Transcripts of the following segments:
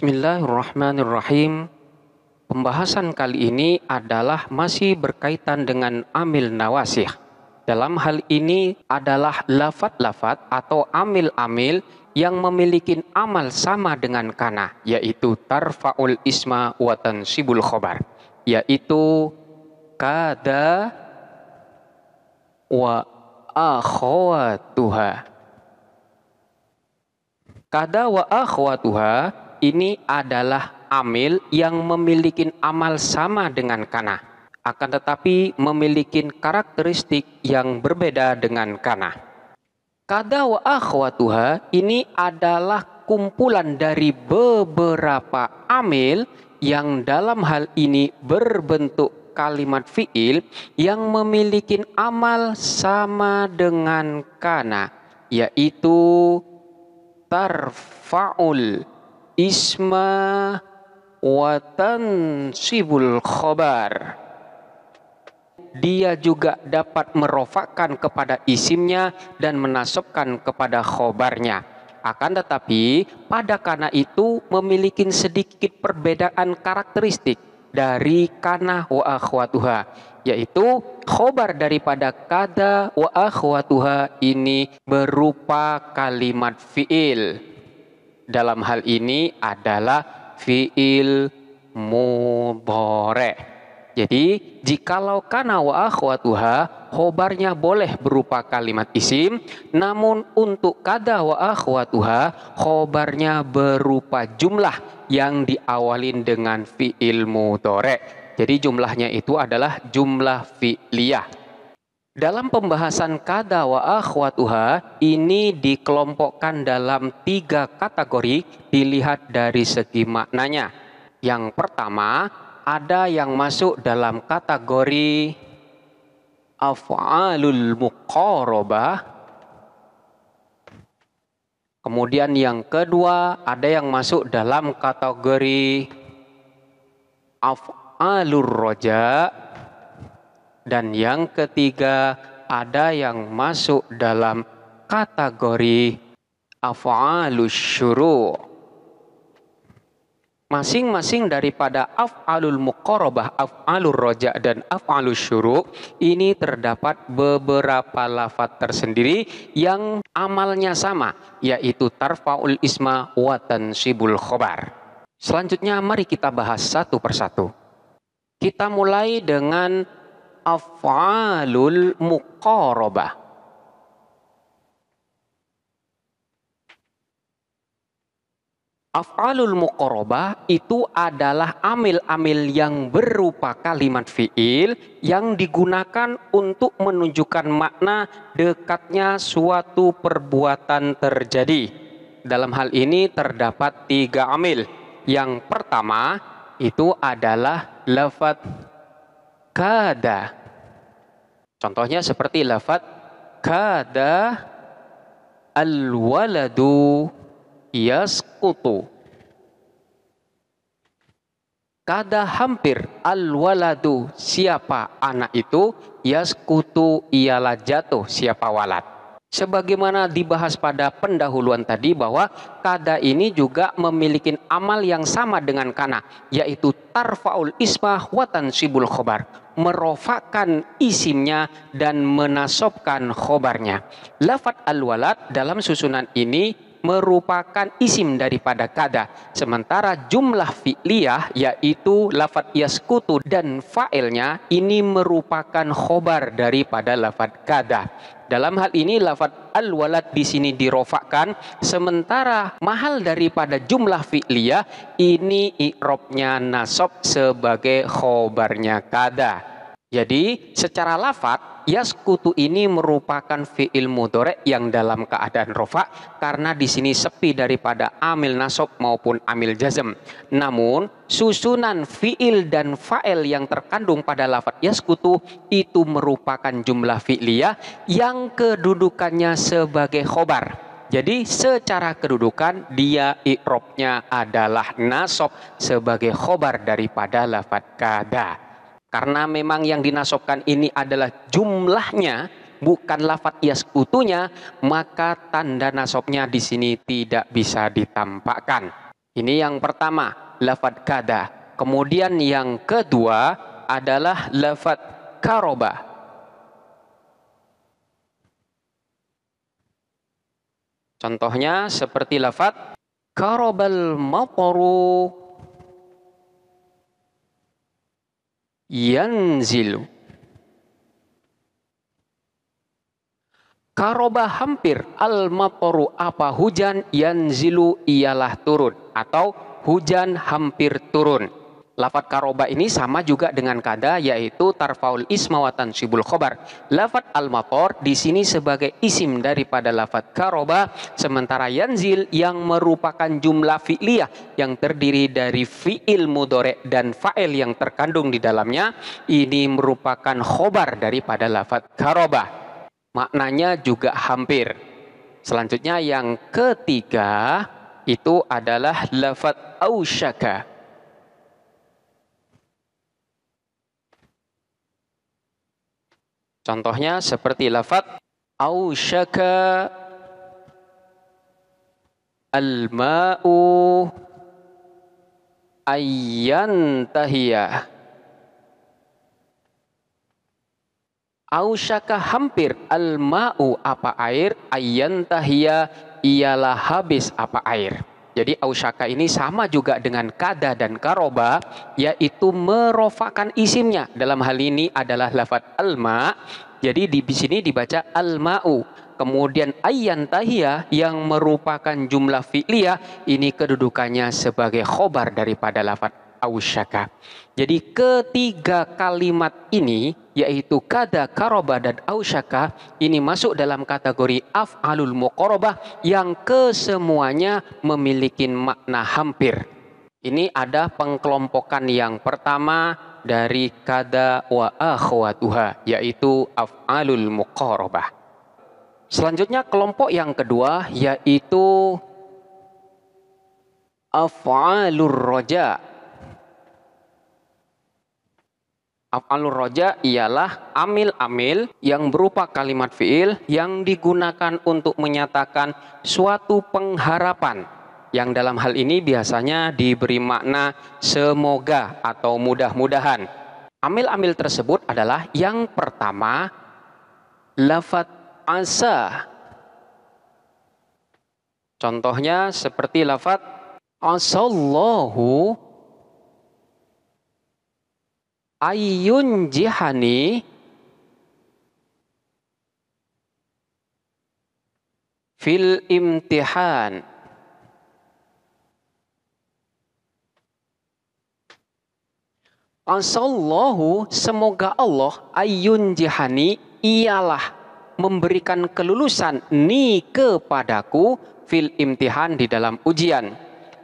Bismillahirrahmanirrahim. Pembahasan kali ini adalah masih berkaitan dengan amil nawasih. Dalam hal ini adalah lafat-lafat atau amil-amil yang memiliki amal sama dengan kana, yaitu tarfa'ul isma wa tansibul khobar, yaitu kada wa akhwatuha. Kada wa akhwatuha ini adalah amil yang memiliki amal sama dengan kana, akan tetapi memiliki karakteristik yang berbeda dengan kana. Kada wa akhwatuha ini adalah kumpulan dari beberapa amil yang dalam hal ini berbentuk kalimat fi'il yang memiliki amal sama dengan kana, yaitu tarfa'ul isma wa tansibul khobar. Dia juga dapat merofakkan kepada isimnya dan menasabkan kepada khobarnya. Akan tetapi pada kana itu memiliki sedikit perbedaan karakteristik dari kana wa akhwatuha, yaitu khobar daripada kada wa akhwatuha ini berupa kalimat fi'il. Dalam hal ini adalah fi'il mudhari'. Jadi jikalau kana wa akhwatuha khobarnya boleh berupa kalimat isim, namun untuk kada wa akhwatuha khobarnya berupa jumlah yang diawalin dengan fi'il mudhari'. Jadi jumlahnya itu adalah jumlah fi'liyah. Dalam pembahasan kada wa akhwatuha ini dikelompokkan dalam 3 kategori dilihat dari segi maknanya. Yang pertama, ada yang masuk dalam kategori af'alul muqarabah. Kemudian yang kedua, ada yang masuk dalam kategori af'alur roja. Dan yang ketiga, ada yang masuk dalam kategori af'alus syuru'. Masing-masing daripada af'alul muqarabah, af'alur roja, dan af'alus syuru' ini terdapat beberapa lafaz tersendiri yang amalnya sama, yaitu tarfa'ul isma wa tansibul khobar. Selanjutnya mari kita bahas satu persatu. Kita mulai dengan af'alul muqarabah. Af'alul muqarabah itu adalah amil-amil yang berupa kalimat fi'il yang digunakan untuk menunjukkan makna dekatnya suatu perbuatan terjadi. Dalam hal ini terdapat 3 amil. Yang pertama itu adalah lafaz kada. Contohnya seperti lafaz kada al-waladu yasqutu. Kada hampir al-waladu siapa anak itu, yasqutu ialah jatuh siapa walad. Sebagaimana dibahas pada pendahuluan tadi bahwa kada ini juga memiliki amal yang sama dengan kana, yaitu tarfa'ul ismah wa tansibul khobar, merofakkan isimnya dan menasobkan khobarnya. Lafaz al-walad dalam susunan ini merupakan isim daripada kada, sementara jumlah fi'liyah yaitu lafaz yaskutu dan fa'ilnya ini merupakan khobar daripada lafaz kada. Dalam hal ini lafaz al-walad di sini dirofakkan, sementara mahal daripada jumlah fi'liyah ini i'rabnya nasab sebagai khobarnya kada. Jadi secara lafaz yaskutu ini merupakan fi'il mudhari' yang dalam keadaan rofa karena di sini sepi daripada amil nasab maupun amil jazm. Namun susunan fi'il dan fa'il yang terkandung pada lafaz yaskutu itu merupakan jumlah fi'liyah yang kedudukannya sebagai khobar. Jadi secara kedudukan dia i'rabnya adalah nasab sebagai khobar daripada lafaz kada. Karena memang yang dinasobkan ini adalah jumlahnya, bukan lafaz yaskutunya, maka tanda nasabnya di sini tidak bisa ditampakkan. Ini yang pertama, lafadz kada. Kemudian yang kedua adalah lafadz karoba. Contohnya seperti lafadz karobal mataru yanzilu. Karoba hampir, al-mataru apa hujan, yanzilu ialah turun atau hujan hampir turun. Lafadz karoba ini sama juga dengan kada, yaitu tarfaul isma wa tansibul khobar. Lafadz al-matar di sini sebagai isim daripada lafadz karoba, sementara yanzil yang merupakan jumlah fi'liyah yang terdiri dari fi'il mudhari dan fa'il yang terkandung di dalamnya, ini merupakan khobar daripada lafadz karoba. Maknanya juga hampir. Selanjutnya yang ketiga itu adalah lafadz ausyaka. Contohnya seperti lafadz ausyaka al-ma'u ayyantahiya. Ausyaka hampir, al-ma'u apa air, ayyantahiya ialah habis apa air. Jadi ausyaka ini sama juga dengan kada dan karoba, yaitu merofakan isimnya. Dalam hal ini adalah lafadz al-ma', jadi di sini dibaca al-ma'u. Kemudian ayyantahiya yang merupakan jumlah fi'liyah, ini kedudukannya sebagai khobar daripada lafadz ausyaka. Jadi ketiga kalimat ini, yaitu kada, karoba, dan ausyaka, ini masuk dalam kategori af'alul muqarabah yang kesemuanya memiliki makna hampir. Ini ada pengkelompokan yang pertama dari kada wa akhwatuha, yaitu af'alul muqarabah. Selanjutnya kelompok yang kedua yaitu af'alur roja. Af'alur roja ialah amil-amil yang berupa kalimat fi'il yang digunakan untuk menyatakan suatu pengharapan, yang dalam hal ini biasanya diberi makna semoga atau mudah-mudahan. Amil-amil tersebut adalah yang pertama lafadz asa. Contohnya seperti lafadz asallahu ayyun jihani fil imtihan. Asallahu semoga Allah, ayyun jihani ialah memberikan kelulusan ni kepadaku fil imtihan di dalam ujian.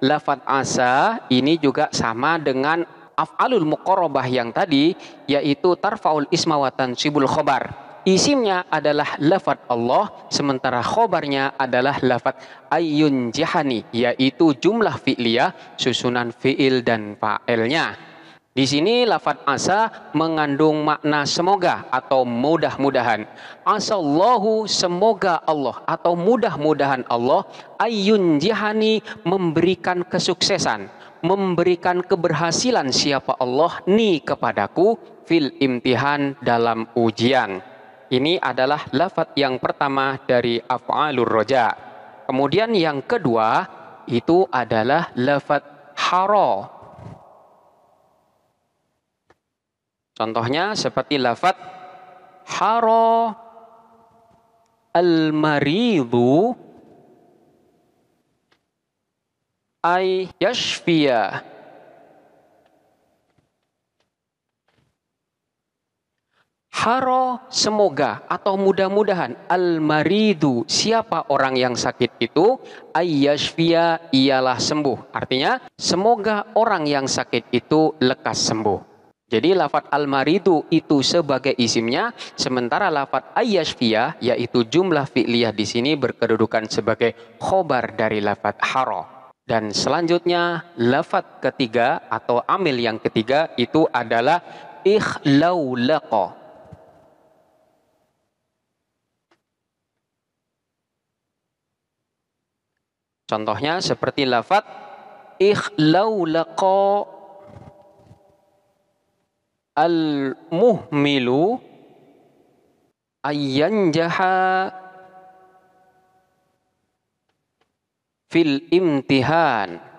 Lafadz asa ini juga sama dengan af'alul muqarabah yang tadi, yaitu tarfaul isma wa tansibul khobar. Isimnya adalah lafadz Allah, sementara khobarnya adalah lafadz ayyun jihani, yaitu jumlah fi'liyah susunan fi'il dan fa'ilnya. Di sini lafadz asa mengandung makna semoga atau mudah-mudahan. Asallahu semoga Allah atau mudah-mudahan Allah, ayyun jihani memberikan kesuksesan, memberikan keberhasilan siapa Allah ni kepadaku fil imtihan dalam ujian. Ini adalah lafadz yang pertama dari af'alur roja. Kemudian yang kedua itu adalah lafadz haro. Contohnya seperti lafadz haro al-maridu ay yashfiya. Haro semoga atau mudah-mudahan, al-maridu siapa orang yang sakit itu, ay yashfiya ialah sembuh. Artinya semoga orang yang sakit itu lekas sembuh. Jadi lafadz al-maridu itu sebagai isimnya, sementara lafadz ayyashfiya yaitu jumlah fi'liyah di sini berkedudukan sebagai khobar dari lafadz haro. Dan selanjutnya lafadz ketiga atau amil yang ketiga itu adalah ikhlaulaqa. Contohnya seperti lafadz ikhlaulaqa al-muhmilu ayyanjaha fil imtihan.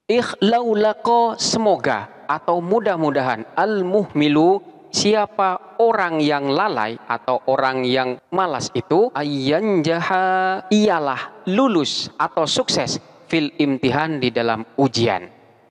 Ikhlaulaqa semoga atau mudah-mudahan, al-muhmilu siapa orang yang lalai atau orang yang malas itu, ayyanjaha ialah lulus atau sukses fil imtihan di dalam ujian.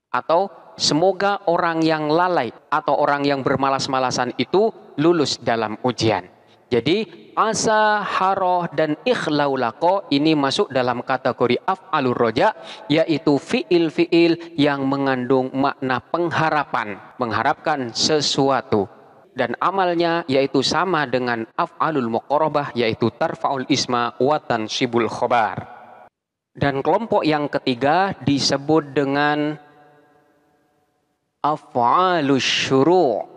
Atau semoga orang yang lalai atau orang yang bermalas-malasan itu lulus dalam ujian. Jadi asa, haroh, dan ikhlaulako ini masuk dalam kategori af'alur roja, yaitu fi'il-fi'il yang mengandung makna pengharapan, mengharapkan sesuatu. Dan amalnya yaitu sama dengan af'alul muqarabah, yaitu tarfa'ul isma wa tansibul khobar. Dan kelompok yang ketiga disebut dengan af'alus syuru'.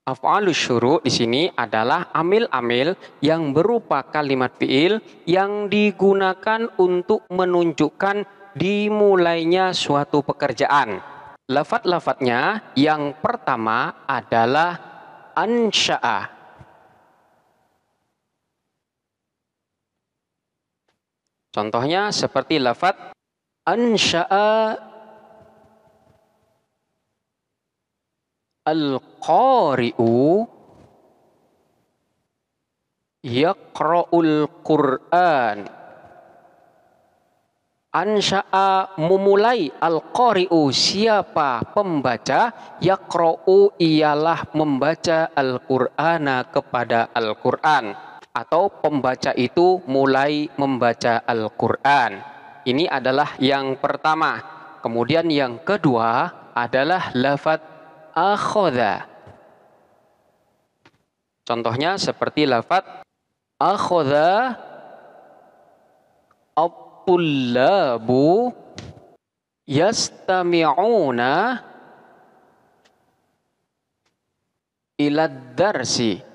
Af'alus syuru' di sini adalah amil-amil yang berupa kalimat fi'il yang digunakan untuk menunjukkan dimulainya suatu pekerjaan. Lafaz-lafaznya yang pertama adalah ansya'a. Contohnya seperti lafaz ansya'a al-qari'u yaqra'ul Qur'an. Ansya'a memulai, al-qari'u siapa pembaca, yaqra'u ialah membaca al-Qur'ana kepada Al-Qur'an, atau pembaca itu mulai membaca Al-Qur'an. Ini adalah yang pertama. Kemudian yang kedua adalah lafaz akhadha. Contohnya seperti lafaz akhadha at-tullabu yastami'una ila darsi.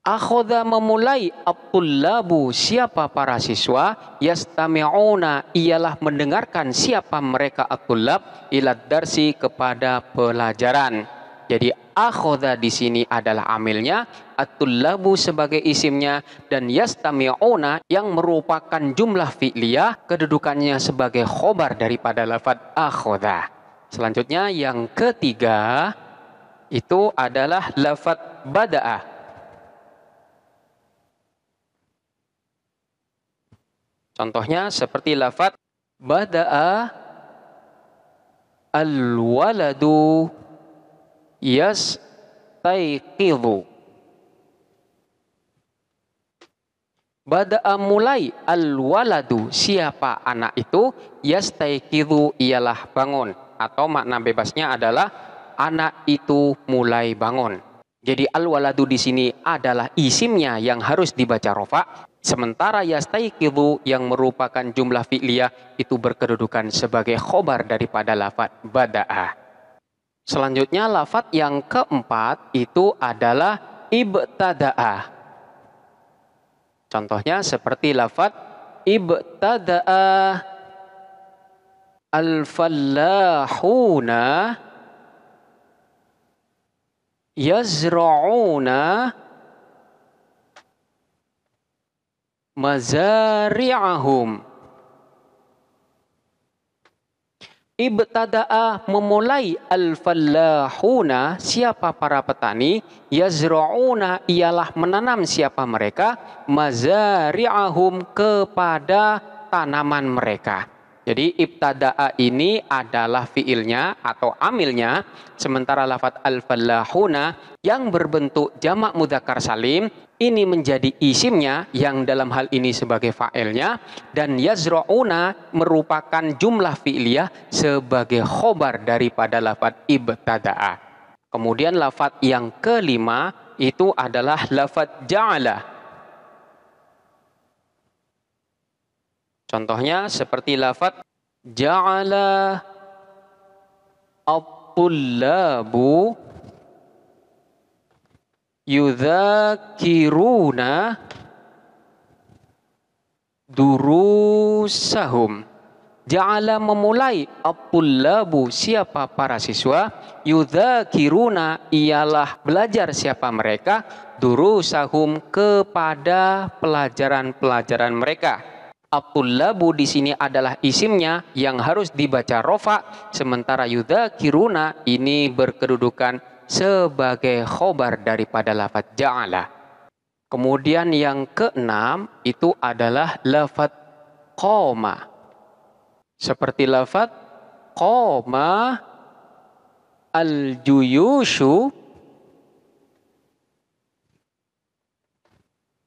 Akhadha memulai, at-tullabu siapa para siswa, yastami'una ialah mendengarkan siapa mereka at-tullab, ila darsi kepada pelajaran. Jadi akhadha di sini adalah amilnya, at-tullabu sebagai isimnya, dan yastami'una yang merupakan jumlah fi'liyah kedudukannya sebagai khobar daripada lafaz akhadha. Selanjutnya yang ketiga itu adalah lafaz bada'a. Contohnya seperti lafaz bada'a al-waladu yastayqidhu. Bada'a mulai, al-waladu siapa anak itu, yastayqidhu ialah bangun, atau makna bebasnya adalah anak itu mulai bangun. Jadi al-waladu di sini adalah isimnya yang harus dibaca rofa. Sementara yastayqidhu yang merupakan jumlah fi'liyah itu berkedudukan sebagai khobar daripada lafaz bada'a. Selanjutnya lafaz yang keempat itu adalah ibtada'a. Contohnya seperti lafaz ibtada'a al-fallahuna yazra'una mazari'ahum. Ibtada'a memulai, al-fallahuna siapa para petani, yazra'una ialah menanam siapa mereka, mazari'ahum kepada tanaman mereka. Jadi ibtada'a ini adalah fiilnya atau amilnya, sementara lafaz al-fallahuna yang berbentuk jamak mudzakkar salim ini menjadi isimnya yang dalam hal ini sebagai fa'ilnya, dan yazra'una merupakan jumlah fi'liyah sebagai khobar daripada lafaz ibtada'a. Kemudian lafaz yang kelima itu adalah lafaz ja'ala. Contohnya seperti lafaz ja'ala at-tullabu yudzakiruna durusahum. Ja'ala memulai at-tullabu siapa para siswa, yudzakiruna ialah belajar siapa mereka, durusahum kepada pelajaran-pelajaran mereka. At-tullabu di sini adalah isimnya yang harus dibaca rofa, sementara yudzakiruna ini berkedudukan sebagai khobar daripada lafaz ja'ala. Kemudian yang keenam itu adalah lafaz qoma. Seperti lafaz qoma al-juyushu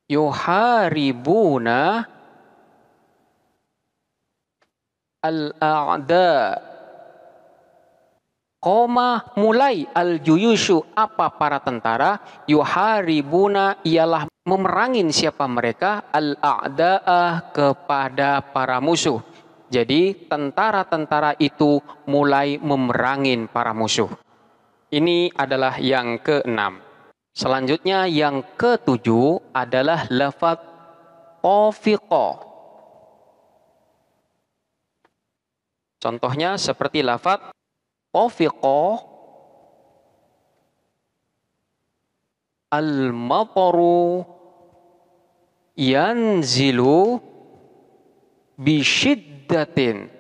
yuharibuna al-a'da. Qoma mulai al-juyushu apa para tentara, yuharibuna ialah memerangin siapa mereka, al-a'da'ah kepada para musuh. Jadi tentara-tentara itu mulai memerangin para musuh. Ini adalah yang keenam. Selanjutnya yang ketujuh adalah lafaz tafiqa. Contohnya seperti lafaz tafiqa al-mataru yanzilu bisyiddatin.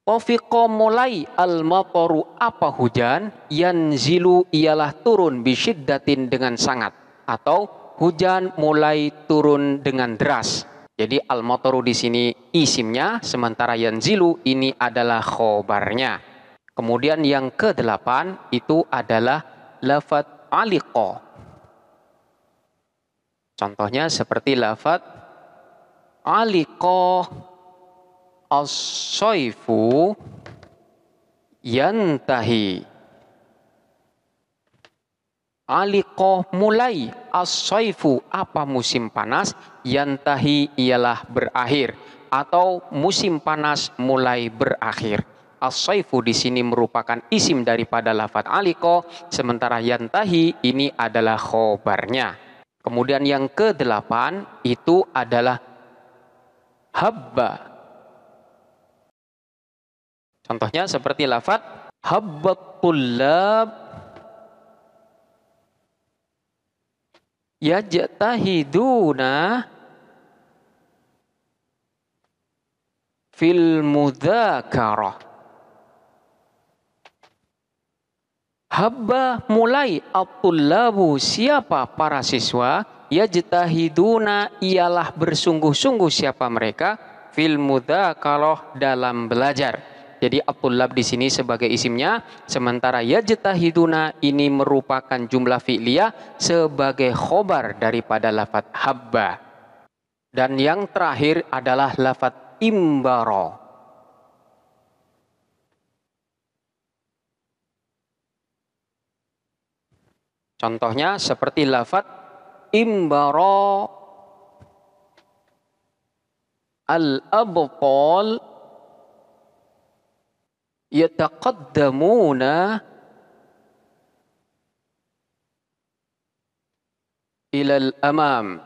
Tafiqa mulai al-mataru apa hujan, yanzilu ialah turun bisyiddatin dengan sangat, atau hujan mulai turun dengan deras. Jadi al-mataru di sini isimnya, sementara yanzilu ini adalah khobarnya. Kemudian yang kedelapan itu adalah lafaz aliqa. Contohnya seperti lafaz aliqa as-saifu yantahi. Aliqa mulai, as-saifu apa musim panas, yantahi ialah berakhir atau musim panas mulai berakhir. As-saifu di sini merupakan isim daripada lafaz aliqa, sementara yantahi ini adalah khobarnya. Kemudian yang kedelapan itu adalah habba. Contohnya seperti lafaz habbat tullab yajtahiduna fil mudzakarah. Habba mulai, at-tullabu siapa para siswa, yajtahiduna ialah bersungguh-sungguh siapa mereka, fil mudzakarah dalam belajar. Jadi at-tullab di sini sebagai isimnya, sementara yajtahiduna ini merupakan jumlah fi'liyah sebagai khobar daripada lafaz habba. Dan yang terakhir adalah lafaz imbara. Contohnya seperti lafaz imbara al-abtal yataqaddamuna ilal amam.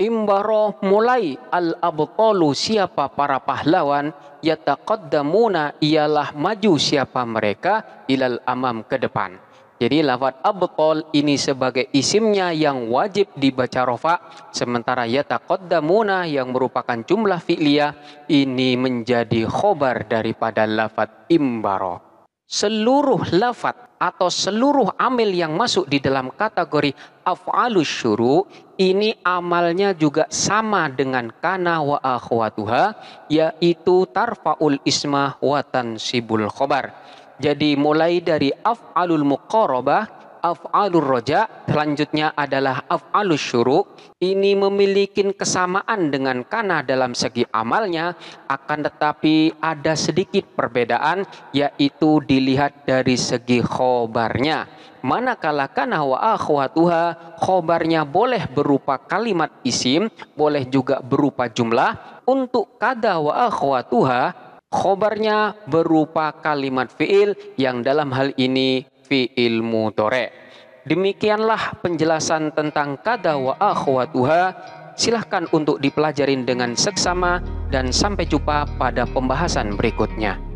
Imbara mulai, al-abtalu siapa para pahlawan, yataqaddamuna ialah maju siapa mereka, ilal amam ke depan. Jadi lafaz abtal ini sebagai isimnya yang wajib dibaca rofa, sementara yataqaddamuna yang merupakan jumlah fi'liyah ini menjadi khobar daripada lafaz imbara. Seluruh lafaz atau seluruh amil yang masuk di dalam kategori af'alus syuru ini amalnya juga sama dengan kana wa akhwatuha, yaitu tarfa'ul isma wa tansibul khobar. Jadi mulai dari af'alul muqarabah, af'alur roja, selanjutnya adalah af'alus syuru. Ini memiliki kesamaan dengan kana dalam segi amalnya, akan tetapi ada sedikit perbedaan, yaitu dilihat dari segi khobarnya. Manakala kana wa akhwatuha, khobarnya boleh berupa kalimat isim, boleh juga berupa jumlah. Untuk kada wa akhwatuha, khobarnya berupa kalimat fi'il yang dalam hal ini fi'il mudhari'. Demikianlah penjelasan tentang kada wa akhwatuha. Silahkan untuk dipelajarin dengan seksama dan sampai jumpa pada pembahasan berikutnya.